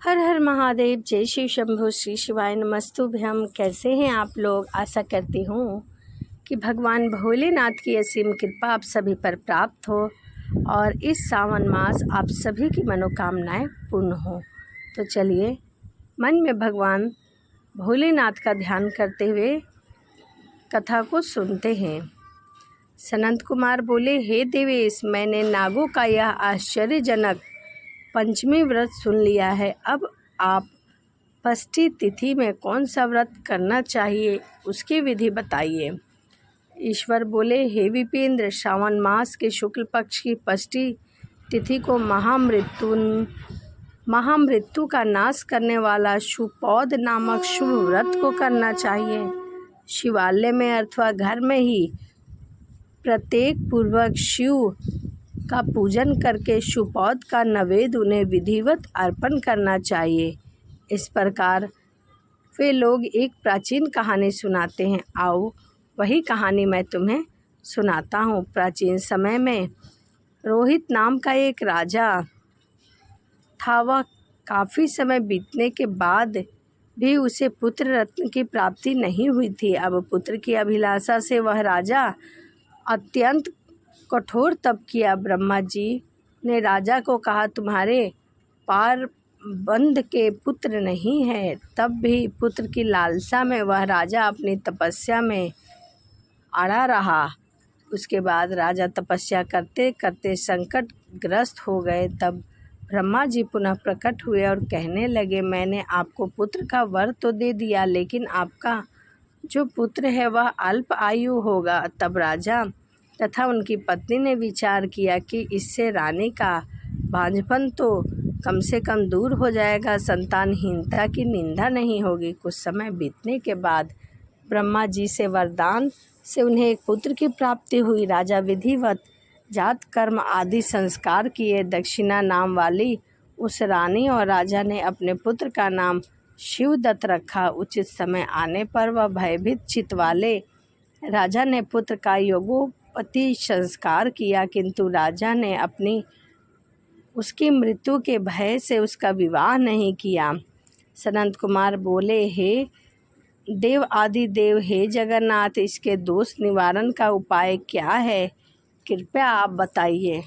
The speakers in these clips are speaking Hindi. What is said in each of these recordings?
हर हर महादेव, जय शिव शंभु, श्री शिवाय नमस्तुभ्यम। कैसे हैं आप लोग? आशा करती हूँ कि भगवान भोलेनाथ की असीम कृपा आप सभी पर प्राप्त हो और इस सावन मास आप सभी की मनोकामनाएं पूर्ण हो। तो चलिए मन में भगवान भोलेनाथ का ध्यान करते हुए कथा को सुनते हैं। सनंत कुमार बोले, हे देवेश, मैंने नागों का यह आश्चर्यजनक पंचमी व्रत सुन लिया है। अब आप षष्ठी तिथि में कौन सा व्रत करना चाहिए उसकी विधि बताइए। ईश्वर बोले, हे विपेंद्र, श्रावण मास के शुक्ल पक्ष की षष्ठी तिथि को महामृत्यु का नाश करने वाला शुपौध नामक शुभ व्रत को करना चाहिए। शिवालय में अथवा घर में ही प्रत्येक पूर्वक शिव का पूजन करके शुपौध का नैवेद्य उन्हें विधिवत अर्पण करना चाहिए। इस प्रकार वे लोग एक प्राचीन कहानी सुनाते हैं। आओ वही कहानी मैं तुम्हें सुनाता हूँ। प्राचीन समय में रोहित नाम का एक राजा था। वह काफ़ी समय बीतने के बाद भी उसे पुत्र रत्न की प्राप्ति नहीं हुई थी। अब पुत्र की अभिलाषा से वह राजा अत्यंत कठोर तप किया। ब्रह्मा जी ने राजा को कहा, तुम्हारे पार बंध के पुत्र नहीं है। तब भी पुत्र की लालसा में वह राजा अपनी तपस्या में अड़ा रहा। उसके बाद राजा तपस्या करते करते संकटग्रस्त हो गए। तब ब्रह्मा जी पुनः प्रकट हुए और कहने लगे, मैंने आपको पुत्र का वर तो दे दिया, लेकिन आपका जो पुत्र है वह अल्प आयु होगा। तब राजा तथा उनकी पत्नी ने विचार किया कि इससे रानी का बांझपन तो कम से कम दूर हो जाएगा, संतानहीनता की निंदा नहीं होगी। कुछ समय बीतने के बाद ब्रह्मा जी से वरदान से उन्हें एक पुत्र की प्राप्ति हुई। राजा विधिवत जात कर्म आदि संस्कार किए। दक्षिणा नाम वाली उस रानी और राजा ने अपने पुत्र का नाम शिवदत्त रखा। उचित समय आने पर वह भयभीत चित्त वाले राजा ने पुत्र का यज्ञोपति संस्कार किया, किंतु राजा ने उसकी मृत्यु के भय से उसका विवाह नहीं किया। सनंत कुमार बोले, हे देव आदि देव, हे जगन्नाथ, इसके दोष निवारण का उपाय क्या है, कृपया आप बताइए।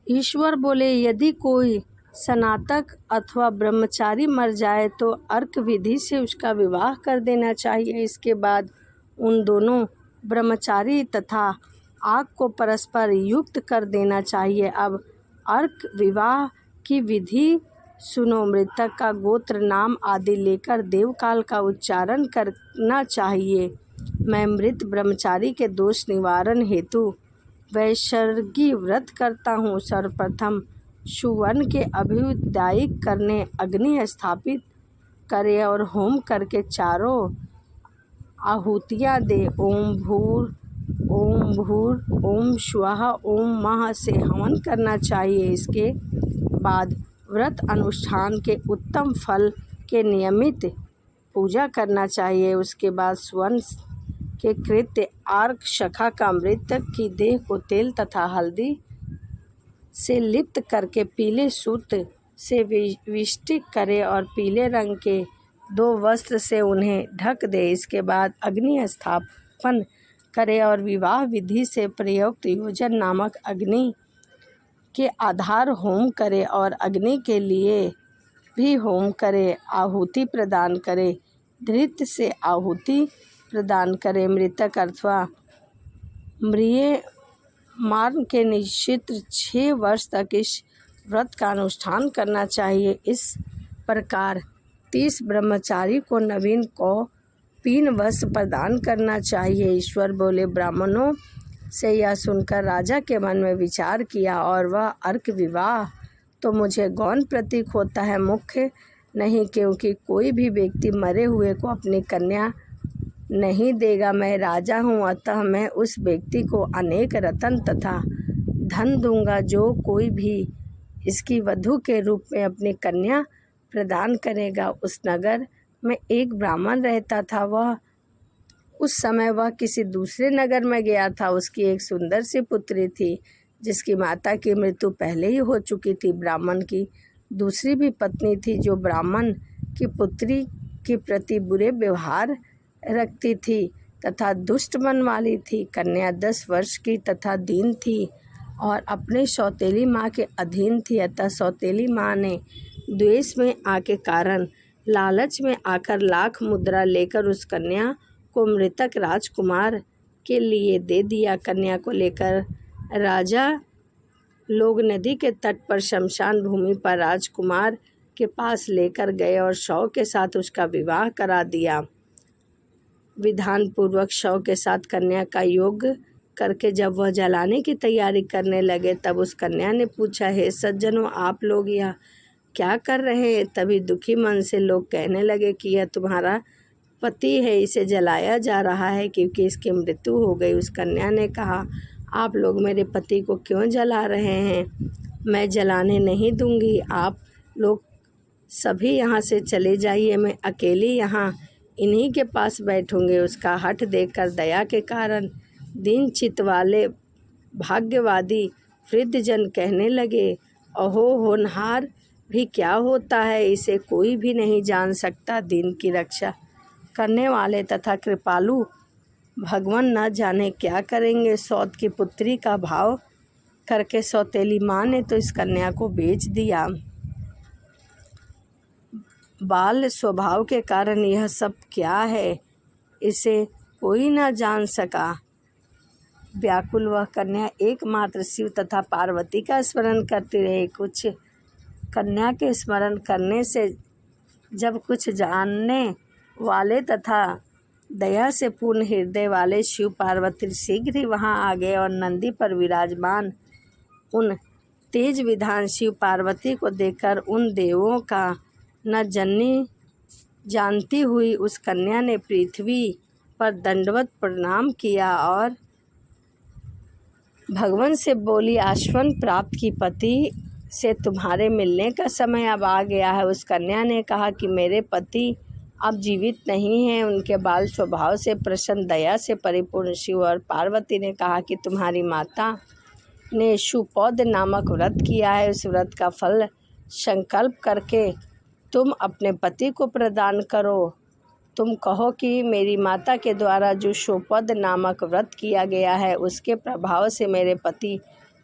ईश्वर बोले, यदि कोई स्नातक अथवा ब्रह्मचारी मर जाए तो अर्क विधि से उसका विवाह कर देना चाहिए। इसके बाद उन दोनों ब्रह्मचारी तथा आग को परस्पर युक्त कर देना चाहिए। अब अर्क विवाह की विधि सुनो। मृतक का गोत्र नाम आदि लेकर देवकाल का उच्चारण करना चाहिए। मैं मृत ब्रह्मचारी के दोष निवारण हेतु वैसर्गी व्रत करता हूँ। सर्वप्रथम सुवर्ण के अभिदायिक करने अग्नि स्थापित करे और होम करके चारों आहुतियाँ दे। ओम भूर ओम स्वः ओम मः से हवन करना चाहिए। इसके बाद व्रत अनुष्ठान के उत्तम फल के नियमित पूजा करना चाहिए। उसके बाद स्वर्ण के कृत्य आर्क शाखा का मृतक की देह को तेल तथा हल्दी से लिप्त करके पीले सूत्र से विष्टिक करे और पीले रंग के 2 वस्त्र से उन्हें ढक दे। इसके बाद अग्नि स्थापन करे और विवाह विधि से प्रयुक्त योजन नामक अग्नि के आधार होम करे और अग्नि के लिए भी होम करे। आहुति प्रदान करे, धृत से आहुति प्रदान करे। मृतक अथवा म्रियमाण के निश्चित 6 वर्ष तक इस व्रत का अनुष्ठान करना चाहिए। इस प्रकार 30 ब्रह्मचारी को नवीन कौपीन वस्त्र प्रदान करना चाहिए। ईश्वर बोले, ब्राह्मणों से यह सुनकर राजा के मन में विचार किया और वह अर्क विवाह तो मुझे गौण प्रतीक होता है, मुख्य नहीं, क्योंकि कोई भी व्यक्ति मरे हुए को अपनी कन्या नहीं देगा। मैं राजा हूँ, अतः मैं उस व्यक्ति को अनेक रत्न तथा धन दूंगा जो कोई भी इसकी वधू के रूप में अपनी कन्या प्रदान करेगा। उस नगर में एक ब्राह्मण रहता था। उस समय वह किसी दूसरे नगर में गया था। उसकी एक सुंदर सी पुत्री थी जिसकी माता की मृत्यु पहले ही हो चुकी थी। ब्राह्मण की दूसरी भी पत्नी थी जो ब्राह्मण की पुत्री के प्रति बुरे व्यवहार रखती थी तथा दुष्ट मन वाली थी। कन्या 10 वर्ष की तथा दीन थी और अपने सौतेली माँ के अधीन थी। अतः सौतेली माँ ने द्वेष में आके कारण लालच में आकर लाख मुद्रा लेकर उस कन्या को मृतक राजकुमार के लिए दे दिया। कन्या को लेकर राजा लोग नदी के तट पर शमशान भूमि पर राजकुमार के पास लेकर गए और शव के साथ उसका विवाह करा दिया। विधान पूर्वक शव के साथ कन्या का योग करके जब वह जलाने की तैयारी करने लगे तब उस कन्या ने पूछा, हे सज्जनों, आप लोग यह क्या कर रहे हैं? तभी दुखी मन से लोग कहने लगे कि यह तुम्हारा पति है, इसे जलाया जा रहा है क्योंकि इसकी मृत्यु हो गई। उस कन्या ने कहा, आप लोग मेरे पति को क्यों जला रहे हैं? मैं जलाने नहीं दूंगी। आप लोग सभी यहाँ से चले जाइए, मैं अकेली यहाँ इन्हीं के पास बैठूंगी। उसका हठ देखकर दया के कारण दीन चित्त वाले भाग्यवादी वृद्धजन कहने लगे, अहो होनहार भी क्या होता है, इसे कोई भी नहीं जान सकता। दीन की रक्षा करने वाले तथा कृपालु भगवान न जाने क्या करेंगे। सौत की पुत्री का भाव करके सौतेली माँ ने तो इस कन्या को बेच दिया। बाल स्वभाव के कारण यह सब क्या है, इसे कोई न जान सका। व्याकुल वह कन्या एकमात्र शिव तथा पार्वती का स्मरण करती रही। कुछ कन्या के स्मरण करने से जब कुछ जानने वाले तथा दया से पूर्ण हृदय वाले शिव पार्वती शीघ्र ही वहां आ गए और नंदी पर विराजमान उन तेज विधान शिव पार्वती को देखकर उन देवों का न जननी जानती हुई उस कन्या ने पृथ्वी पर दंडवत प्रणाम किया और भगवान से बोली, आश्वन प्राप्त की पति से तुम्हारे मिलने का समय अब आ गया है। उस कन्या ने कहा कि मेरे पति अब जीवित नहीं हैं। उनके बाल स्वभाव से प्रसन्न दया से परिपूर्ण शिव और पार्वती ने कहा कि तुम्हारी माता ने शुपौध नामक व्रत किया है। उस व्रत का फल संकल्प करके तुम अपने पति को प्रदान करो। तुम कहो कि मेरी माता के द्वारा जो शुपौध नामक व्रत किया गया है उसके प्रभाव से मेरे पति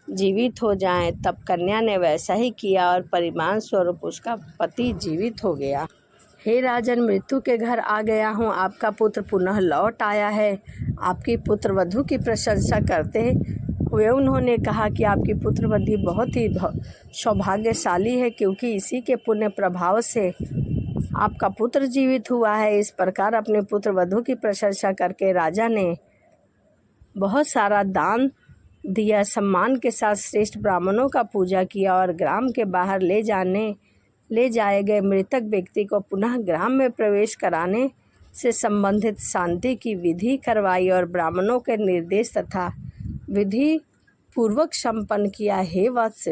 जीवित हो जाएं। तब कन्या ने वैसा ही किया और परिणाम स्वरूप उसका पति जीवित हो गया। हे राजन, मृत्यु के घर आ गया हूँ। आपका पुत्र पुनः लौट आया है। आपकी पुत्र वधू की प्रशंसा करते हुए उन्होंने कहा कि आपकी पुत्रवधू बहुत ही सौभाग्यशाली है क्योंकि इसी के पुण्य प्रभाव से आपका पुत्र जीवित हुआ है। इस प्रकार अपने पुत्र वधू की प्रशंसा करके राजा ने बहुत सारा दान दिया। सम्मान के साथ श्रेष्ठ ब्राह्मणों का पूजा किया और ग्राम के बाहर ले जाए गए मृतक व्यक्ति को पुनः ग्राम में प्रवेश कराने से संबंधित शांति की विधि करवाई और ब्राह्मणों के निर्देश तथा विधि पूर्वक संपन्न किया। हे वत्स,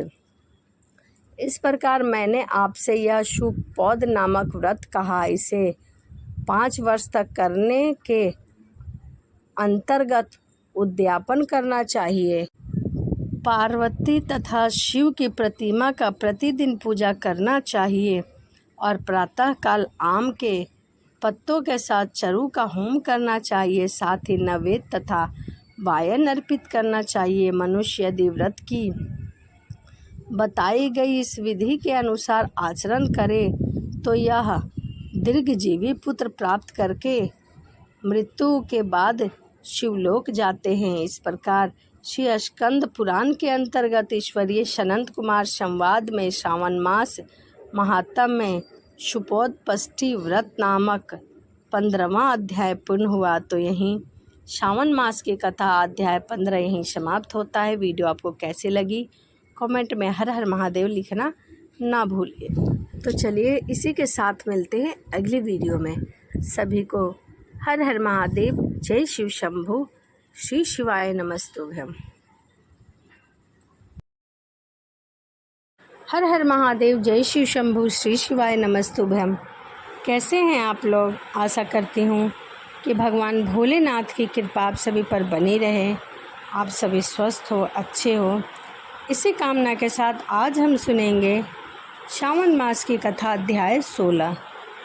इस प्रकार मैंने आपसे यह शुपौध नामक व्रत कहा। इसे 5 वर्ष तक करने के अंतर्गत उद्यापन करना चाहिए। पार्वती तथा शिव की प्रतिमा का प्रतिदिन पूजा करना चाहिए और प्रातःकाल आम के पत्तों के साथ चरु का होम करना चाहिए। साथ ही नैवेद्य तथा वायन अर्पित करना चाहिए। मनुष्य यदि व्रत की बताई गई इस विधि के अनुसार आचरण करे तो यह दीर्घजीवी पुत्र प्राप्त करके मृत्यु के बाद शिवलोक जाते हैं। इस प्रकार श्री स्कंद पुराण के अंतर्गत ईश्वरीय सनंत कुमार संवाद में श्रावण मास महात्म में शुपोदपष्टि व्रत नामक 15वां अध्याय पूर्ण हुआ। तो यहीं श्रावण मास की कथा अध्याय 15 यहीं समाप्त होता है। वीडियो आपको कैसी लगी कमेंट में हर हर महादेव लिखना ना भूलिए। तो चलिए इसी के साथ मिलते हैं अगली वीडियो में। सभी को हर हर महादेव, जय शिव शंभु, श्री शिवाय नमस्तुभ्यम। हर हर महादेव, जय शिव शंभु, श्री शिवाय नमस्तुभ्यम। कैसे हैं आप लोग? आशा करती हूँ कि भगवान भोलेनाथ की कृपा आप सभी पर बनी रहे, आप सभी स्वस्थ हो, अच्छे हो। इसी कामना के साथ आज हम सुनेंगे श्रावण मास की कथा अध्याय 16।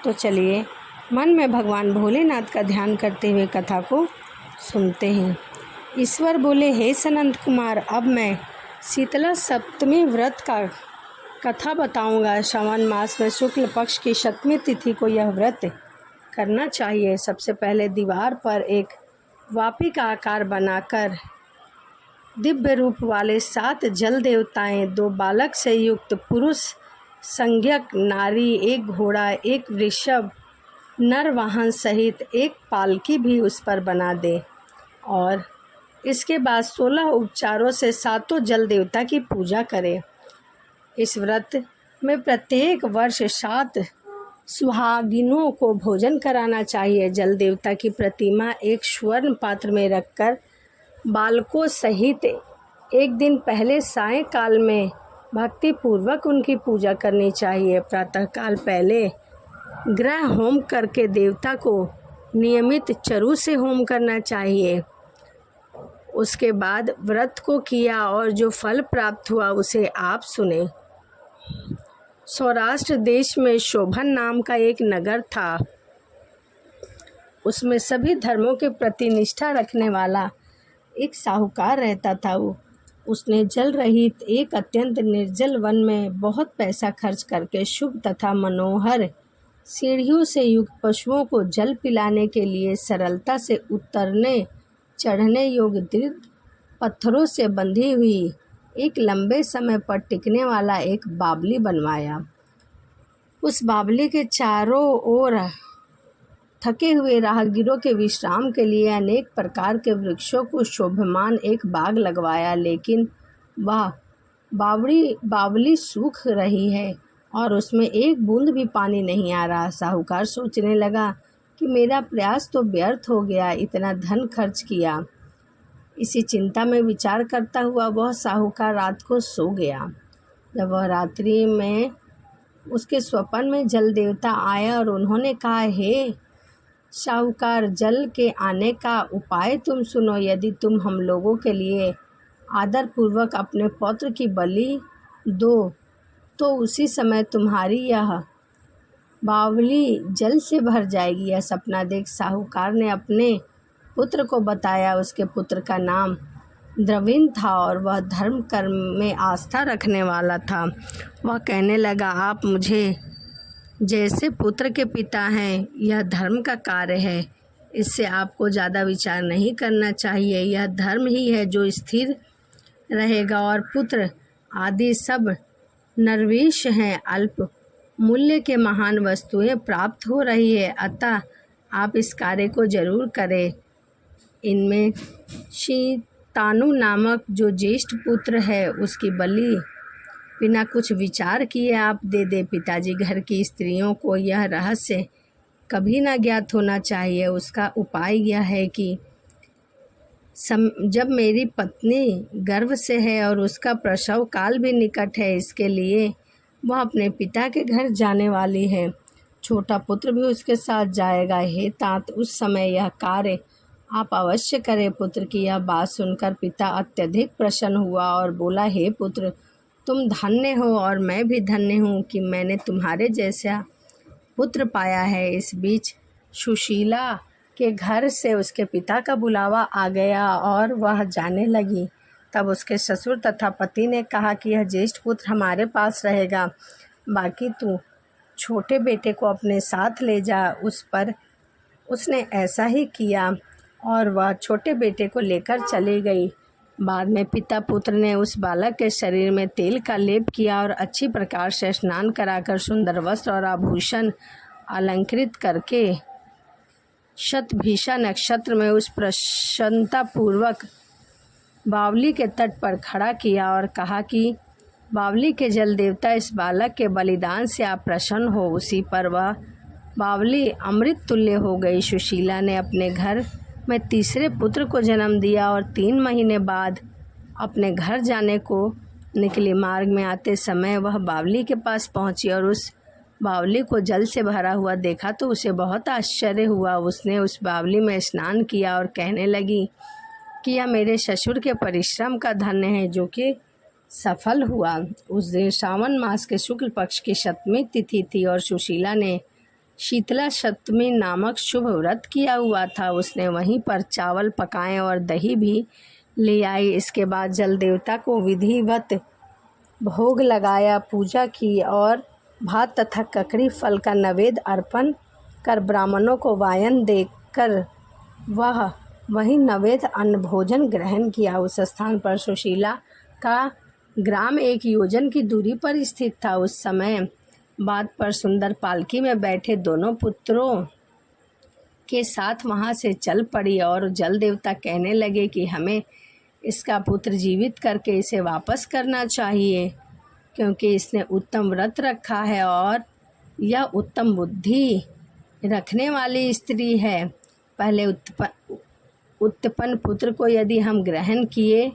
तो चलिए मन में भगवान भोलेनाथ का ध्यान करते हुए कथा को सुनते हैं। ईश्वर बोले, हे सनंत कुमार, अब मैं शीतला सप्तमी व्रत का कथा बताऊंगा। श्रावण मास में शुक्ल पक्ष की सप्तमी तिथि को यह व्रत करना चाहिए। सबसे पहले दीवार पर एक वापी का आकार बनाकर दिव्य रूप वाले 7 जल देवताएं, 2 बालक से युक्त पुरुष संज्ञक नारी, 1 घोड़ा, 1 वृषभ नर वाहन सहित 1 पालकी भी उस पर बना दे और इसके बाद 16 उपचारों से 7 जल देवता की पूजा करे। इस व्रत में प्रत्येक वर्ष 7 सुहागिनों को भोजन कराना चाहिए। जल देवता की प्रतिमा एक स्वर्ण पात्र में रखकर बालकों सहित एक दिन पहले सायंकाल में भक्ति पूर्वक उनकी पूजा करनी चाहिए। प्रातःकाल पहले ग्रह होम करके देवता को नियमित चरु से होम करना चाहिए। उसके बाद व्रत को किया और जो फल प्राप्त हुआ उसे आप सुने। सौराष्ट्र देश में शोभन नाम का एक नगर था। उसमें सभी धर्मों के प्रति निष्ठा रखने वाला एक साहूकार रहता था। उसने जल रहित एक अत्यंत निर्जल वन में बहुत पैसा खर्च करके शुभ तथा मनोहर सीढ़ियों से युक्त पशुओं को जल पिलाने के लिए सरलता से उतरने चढ़ने योग्य दृढ़ पत्थरों से बंधी हुई एक लंबे समय पर टिकने वाला एक बावली बनवाया। उस बावली के चारों ओर थके हुए राहगीरों के विश्राम के लिए अनेक प्रकार के वृक्षों को शोभमान एक बाग लगवाया। लेकिन वह बावली सूख रही है और उसमें एक बूंद भी पानी नहीं आ रहा। साहूकार सोचने लगा कि मेरा प्रयास तो व्यर्थ हो गया, इतना धन खर्च किया। इसी चिंता में विचार करता हुआ वह साहूकार रात को सो गया। जब वह रात्रि में उसके स्वप्न में जल देवता आया और उन्होंने कहा, हे साहूकार, जल के आने का उपाय तुम सुनो। यदि तुम हम लोगों के लिए आदरपूर्वक अपने पौत्र की बलि दो तो उसी समय तुम्हारी यह बावली जल से भर जाएगी। यह सपना देख साहूकार ने अपने पुत्र को बताया। उसके पुत्र का नाम द्रविण था और वह धर्म कर्म में आस्था रखने वाला था। वह कहने लगा, आप मुझे जैसे पुत्र के पिता हैं, यह धर्म का कार्य है। इससे आपको ज़्यादा विचार नहीं करना चाहिए। यह धर्म ही है जो स्थिर रहेगा और पुत्र आदि सब नरवेश हैं। अल्प मूल्य के महान वस्तुएं प्राप्त हो रही है, अतः आप इस कार्य को जरूर करें। इनमें शीतानु नामक जो ज्येष्ठ पुत्र है उसकी बलि बिना कुछ विचार किए आप दे दे। पिताजी घर की स्त्रियों को यह रहस्य कभी ना ज्ञात होना चाहिए। उसका उपाय यह है कि जब मेरी पत्नी गर्भ से है और उसका प्रसव काल भी निकट है, इसके लिए वह अपने पिता के घर जाने वाली है। छोटा पुत्र भी उसके साथ जाएगा। हे तात, उस समय यह कार्य आप अवश्य करें। पुत्र की यह बात सुनकर पिता अत्यधिक प्रसन्न हुआ और बोला, हे पुत्र, तुम धन्य हो और मैं भी धन्य हूँ कि मैंने तुम्हारे जैसा पुत्र पाया है। इस बीच सुशीला के घर से उसके पिता का बुलावा आ गया और वह जाने लगी। तब उसके ससुर तथा पति ने कहा कि यह ज्येष्ठ पुत्र हमारे पास रहेगा, बाकी तू छोटे बेटे को अपने साथ ले जा। उस पर उसने ऐसा ही किया और वह छोटे बेटे को लेकर चली गई। बाद में पिता पुत्र ने उस बालक के शरीर में तेल का लेप किया और अच्छी प्रकार से स्नान कराकर सुंदर वस्त्र और आभूषण अलंकृत करके शतभिषा नक्षत्र में उस प्रसन्नता पूर्वक बावली के तट पर खड़ा किया और कहा कि बावली के जल देवता, इस बालक के बलिदान से आप प्रसन्न हो। उसी पर वह बावली अमृत तुल्य हो गई। सुशीला ने अपने घर में तीसरे पुत्र को जन्म दिया और 3 महीने बाद अपने घर जाने को निकली। मार्ग में आते समय वह बावली के पास पहुंची और उस बावली को जल से भरा हुआ देखा तो उसे बहुत आश्चर्य हुआ। उसने उस बावली में स्नान किया और कहने लगी कि यह मेरे ससुर के परिश्रम का धन्य है, जो कि सफल हुआ। उस दिन श्रावण मास के शुक्ल पक्ष की सप्तमी तिथि थी और सुशीला ने शीतला सप्तमी नामक शुभ व्रत किया हुआ था। उसने वहीं पर चावल पकाए और दही भी ले आई। इसके बाद जल देवता को विधिवत भोग लगाया, पूजा की और भात तथा ककड़ी फल का नैवेद्य अर्पण कर ब्राह्मणों को वायन देकर वह वही नैवेद्य अन्न भोजन ग्रहण किया। उस स्थान पर सुशीला का ग्राम 1 योजन की दूरी पर स्थित था। उस समय बात पर सुंदर पालकी में बैठे दोनों पुत्रों के साथ वहां से चल पड़ी और जल देवता कहने लगे कि हमें इसका पुत्र जीवित करके इसे वापस करना चाहिए, क्योंकि इसने उत्तम व्रत रखा है और यह उत्तम बुद्धि रखने वाली स्त्री है। पहले उत्पन्न पुत्र को यदि हम ग्रहण किए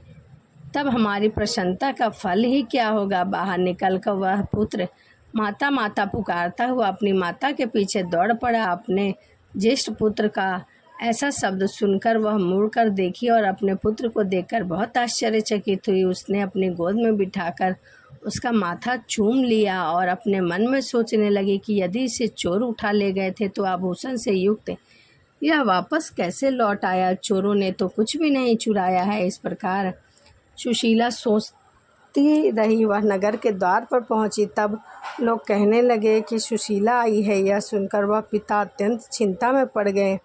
तब हमारी प्रसन्नता का फल ही क्या होगा। बाहर निकलकर वह पुत्र माता माता पुकारता हुआ अपनी माता के पीछे दौड़ पड़ा। अपने ज्येष्ठ पुत्र का ऐसा शब्द सुनकर वह मुड़कर देखी और अपने पुत्र को देखकर बहुत आश्चर्यचकित हुई। उसने अपनी गोद में बिठाकर उसका माथा चूम लिया और अपने मन में सोचने लगी कि यदि इसे चोर उठा ले गए थे तो आभूषण से युक्त यह वापस कैसे लौट आया। चोरों ने तो कुछ भी नहीं चुराया है। इस प्रकार सुशीला सोचती रही। वह नगर के द्वार पर पहुंची तब लोग कहने लगे कि सुशीला आई है। यह सुनकर वह पिता अत्यंत चिंता में पड़ गए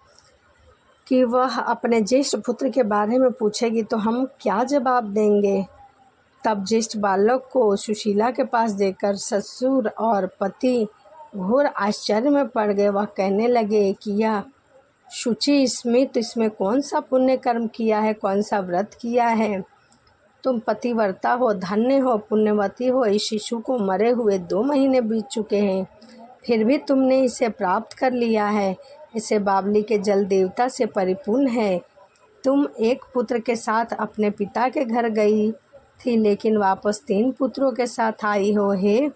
कि वह अपने ज्येष्ठ पुत्र के बारे में पूछेगी तो हम क्या जवाब देंगे। तब ज्येष्ठ बालक को सुशीला के पास देखकर ससुर और पति घोर आश्चर्य में पड़ गए। वह कहने लगे कि यह शुचि स्मित इसमें कौन सा पुण्य कर्म किया है, कौन सा व्रत किया है। तुम पतिव्रता हो, धन्य हो, पुण्यवती हो। इस शिशु को मरे हुए 2 महीने बीत चुके हैं, फिर भी तुमने इसे प्राप्त कर लिया है। इसे बावली के जल देवता से परिपूर्ण है। तुम एक पुत्र के साथ अपने पिता के घर गई थी, लेकिन वापस 3 पुत्रों के साथ आई हो। हे,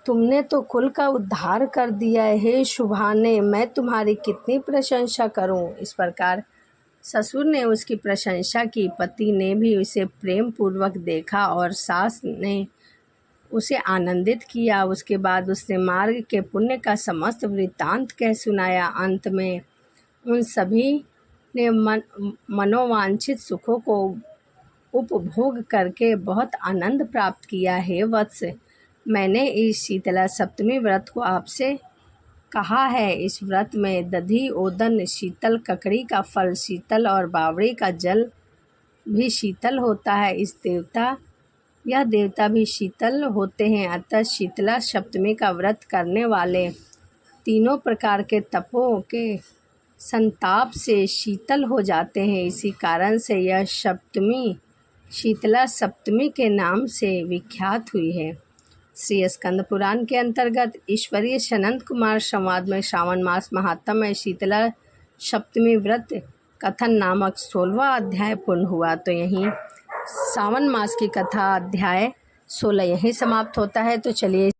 तुमने तो कुल का उद्धार कर दिया है। हे शुभाने, मैं तुम्हारी कितनी प्रशंसा करूं। इस प्रकार ससुर ने उसकी प्रशंसा की। पति ने भी उसे प्रेम पूर्वक देखा और सास ने उसे आनंदित किया। उसके बाद उसने मार्ग के पुण्य का समस्त वृत्तांत कह सुनाया। अंत में उन सभी ने मनोवांछित सुखों को उपभोग करके बहुत आनंद प्राप्त किया। हे वत्स, मैंने इस शीतला सप्तमी व्रत को आपसे कहा है। इस व्रत में दधि, ओदन, शीतल ककड़ी का फल शीतल और बावड़ी का जल भी शीतल होता है। यह देवता भी शीतल होते हैं। अतः शीतला सप्तमी का व्रत करने वाले 3 प्रकार के तपों के संताप से शीतल हो जाते हैं। इसी कारण से यह सप्तमी शीतला सप्तमी के नाम से विख्यात हुई है। श्री स्कंद पुराण के अंतर्गत ईश्वरीय सनंद कुमार संवाद में श्रावण मास महात्म्य में शीतला सप्तमी व्रत कथन नामक 16वां अध्याय पूर्ण हुआ। तो यहीं श्रावण मास की कथा अध्याय 16 यहीं समाप्त होता है। तो चलिए